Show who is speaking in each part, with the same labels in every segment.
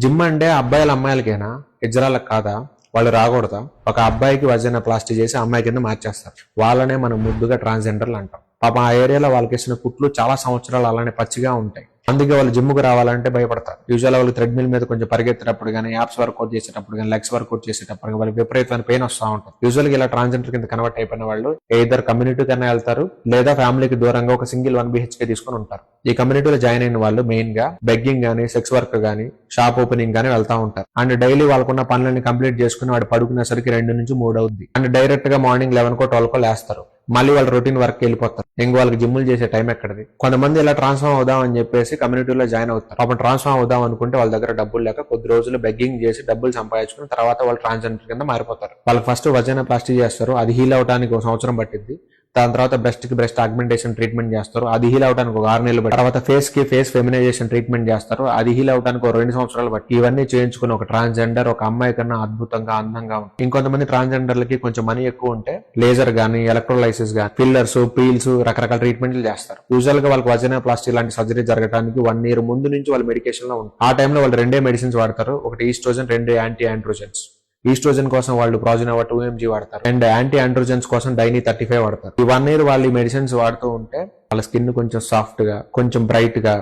Speaker 1: Gym అంటే అబ్బాయిల అమ్మాయిలకేనా, ఇజ్రాలకు కాదా? వాళ్ళు రాకూడదా? ఒక అబ్బాయికి వజన ప్లాస్టిక్ చేసి అమ్మాయి కింద మార్చేస్తారు. వాళ్ళనే మనం ముద్దుగా ట్రాన్స్జెండర్లు అంటాం. పాపం ఆ ఏరియాలో వాళ్ళకి ఇచ్చిన కుట్లు చాలా సంవత్సరాలు అలానే పచ్చిగా ఉంటాయి. అందుకే వాళ్ళు జిమ్కి రావాలంటే భయపడతారు. యూజువల్ వాళ్ళు థ్రెడ్మిల్ మీద కొంచెం పరిగెత్తేటప్పుడు కానీ, యాప్స్ వర్కౌట్ చేసేటప్పుడు కానీ, లెగ్స్ వర్కౌట్ చేసేటప్పుడు కానీ వాళ్ళకి విపరీతమైన పెయిన్ వస్తూ ఉంటుంది. యూజువల్గా ఇలా ట్రాన్స్జెండర్ కింద కన్వర్ట్ అయిపోయిన వాళ్ళు ఇద్దరు కమ్యూనిటీ కన్నా వెళ్తారు, లేదా ఫ్యామిలీకి దూరంగా ఒక సింగిల్ 1 BHK తీసుకుని ఉంటారు. ఈ కమ్యూనిటీలో జాయిన్ అయిన వాళ్ళు మెయిన్ గా బెగ్గింగ్ గానీ, సెక్స్ వర్క్ గానీ, షాప్ ఓపెనింగ్ గానీ వెళ్తా ఉంటారు. అండ్ డైలీ వాళ్ళకున్న పనులన్నీ కంప్లీట్ చేసుకుని వాడు పడుకునేసరికి 2 నుంచి 3 అవుద్ది. అండ్ డైరెక్ట్ గా మార్నింగ్ 11కో 12కో లేస్తారు. మళ్ళీ వాళ్ళ రొటీన్ వర్క్ వెళ్ళిపోతారు. ఇంక వాళ్ళకి జిమ్ములు చేసే టైం ఎక్కడిది? కొంతమంది ఇలా ట్రాన్స్ఫార్మ్ అవుదాం అని చెప్పేసి కమ్యూనిటీలో జాయిన్ అవుతారు. అప్పుడు ట్రాన్స్ఫార్మ్ అవుదాం అనుకుంటే వాళ్ళ దగ్గర డబ్బులు లేక కొద్ది రోజులు బెగ్గింగ్ చేసి డబ్బులు సంపాదించుకుని తర్వాత వాళ్ళు ట్రాన్స్జెండర్ కింద మారిపోతారు. వాళ్ళకి ఫస్ట్ వజన ప్లాస్టిక్ చేస్తారు, అది హీల్ అవడానికి 1 సంవత్సరం పట్టింది. దాని తర్వాత బ్రెస్ట్ ఆగ్మెంటేషన్ ట్రీట్మెంట్ చేస్తారు, అది హీల్ అవడానికి 6 నెలలు పట్టి. తర్వాత ఫేస్ ఫెమినైజేషన్ ట్రీట్మెంట్ చేస్తారు, అది హీల్ అవడానికి 2 సంవత్సరాలు పట్టి. ఇవన్నీ చేయించుకుని ఒక ట్రాన్స్జెండర్ ఒక అమ్మాయి కన్నా అద్భుతంగా అందంగా ఉంటుంది. ఇంకొంతమంది ట్రాన్స్జెండర్లకి కొంచెం మనీ ఎక్కువ ఉంటే లేజర్ గానీ, ఎలక్ట్రోలైసిస్ గానీ, ఫిల్లర్స్, పీల్స్, రకరకాల ట్రీట్మెంట్లు చేస్తారు. యూజువల్ గా వాళ్ళకి వజన ప్లాస్టిక్ లాంటి సర్జరీ జరగడానికి 1 year ముందు నుంచి వాళ్ళు మెడికేషన్ లో ఉంటారు. ఆ టైంలో వాళ్ళు 2 మెడిసిన్స్ వాడతారు, ఒకటి ఈస్ట్రోజన్, 2 యాంటీ ఆండ్రోజన్స్. ఈస్ట్రోజన్ కోసం వాళ్ళు ప్రాజినోవా 2 mg వాడతారు, అండ్ యాంటీ ఆండ్రోజన్స్ కోసం డైనీ 35 వాడతారు. ఈ 1 year వాళ్ళు ఈ మెడిసిన్స్ వాడుతూ ఉంటే వాళ్ళ స్కిన్ కొంచెం సాఫ్ట్ గా, కొంచెం బ్రైట్ గా,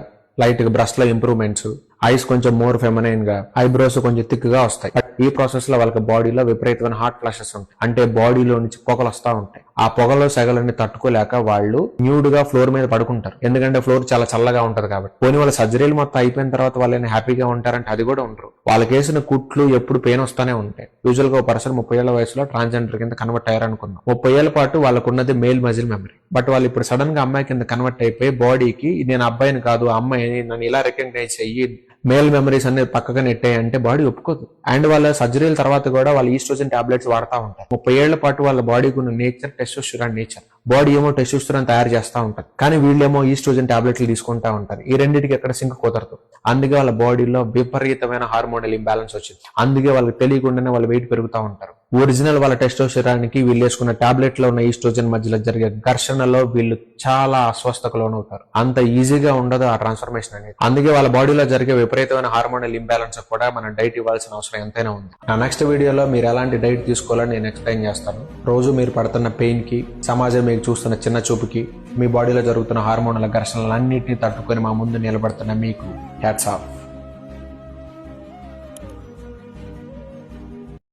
Speaker 1: లైట్ గా బ్రష్ లో ఇంప్రూవ్మెంట్స్, ఐస్ కొంచెం మోర్ ఫెమినైన్ గా, ఐబ్రోస్ కొంచెం థిక్ గా వస్తాయి. ఈ ప్రాసెస్ లో వాళ్ళకి బాడీలో విపరీతమైన హాట్ ఫ్లాషెస్ ఉంటాయి, అంటే బాడీలో నుంచి పొగలు వస్తా ఉంటాయి. ఆ పొగలో సెగలన్నీ తట్టుకోలేక వాళ్ళు న్యూడ్ గా ఫ్లోర్ మీద పడుకుంటారు, ఎందుకంటే ఫ్లోర్ చాలా చల్లగా ఉంటది కాబట్టి. పోనీ వాళ్ళ సర్జరీలు మొత్తం అయిపోయిన తర్వాత వాళ్ళని హ్యాపీగా ఉంటారంటే అది కూడా ఉండరు. వాళ్ళకి వేసిన కుట్లు ఎప్పుడు పెయిన్ వస్తానే ఉంటాయి. యూజువల్ గా ఒక పర్సన్ 30 ఏళ్ల వయసులో ట్రాన్స్జెండర్ కింద కన్వర్ట్ అయ్యారనుకున్నాం. 30 ఏళ్ల పాటు వాళ్ళకున్నది మేల్ మజిల్ మెమరీ. బట్ వాళ్ళు ఇప్పుడు సడన్ గా అమ్మాయి కింద కన్వర్ట్ అయిపోయి బాడీకి నేను అబ్బాయిని కాదు అమ్మాయిని, నన్ను ఇలా రికగ్నైజ్ చెయ్యి, మేల్ మెమరీస్ అనేది పక్కగా నెట్టాయి అంటే బాడీ ఒప్పుకోదు. అండ్ వాళ్ళ సర్జరీల తర్వాత కూడా వాళ్ళు ఈస్ట్రోజన్ టాబ్లెట్స్ వాడుతూ ఉంటారు. 30 ఏళ్ల పాటు వాళ్ళ బాడీకి ఉన్న నేచర్ టెస్టోస్టెరాన్ నేచర్. బాడీ ఏమో టెస్టోస్టెరాన్ తయారు చేస్తూ ఉంటారు, కానీ వీళ్ళేమో ఈస్ట్రోజన్ టాబ్లెట్లు తీసుకుంటా ఉంటారు. ఈ రెండింటికి ఎక్కడ సింక్ కుదరదు. అందుకే వాళ్ళ బాడీలో విపరీతమైన హార్మోనల్ ఇంబ్యాలెన్స్ వచ్చింది. అందుకే వాళ్ళకి తెలియకుండానే వాళ్ళు వెయిట్ పెరుగుతూ ఉంటారు. ఒరిజినల్ వాళ్ళ టెస్టోస్టెరాన్కి వీళ్ళు వేసుకున్న టాబ్లెట్ లో ఉన్న ఈస్ట్రోజన్ మధ్యలో జరిగే ఘర్షణలో వీళ్ళు చాలా అస్వస్థకు లోనవుతారు. అంత ఈజీగా ఉండదు ఆ ట్రాన్స్ఫర్మేషన్ అనేది. అందుకే వాళ్ళ బాడీలో జరిగే విపరీతమైన హార్మోనల్ ఇంబ్యాలెన్స్ కూడా మనం డైట్ ఇవ్వాల్సిన అవసరం ఎంతైనా ఉంది. నా నెక్స్ట్ వీడియోలో మీరు ఎలాంటి డైట్ తీసుకోవాలని నేను ఎక్స్ప్లెయిన్ చేస్తాను. రోజు మీరు పడుతున్న పెయిన్ కి, సమాజం మీకు చూస్తున్న చిన్న చూపుకి, మీ బాడీలో జరుగుతున్న హార్మోనల్ ఘర్షణలన్నింటినీ తట్టుకొని మా ముందు నిలబడుతున్న మీకు హ్యాట్స్ ఆఫ్.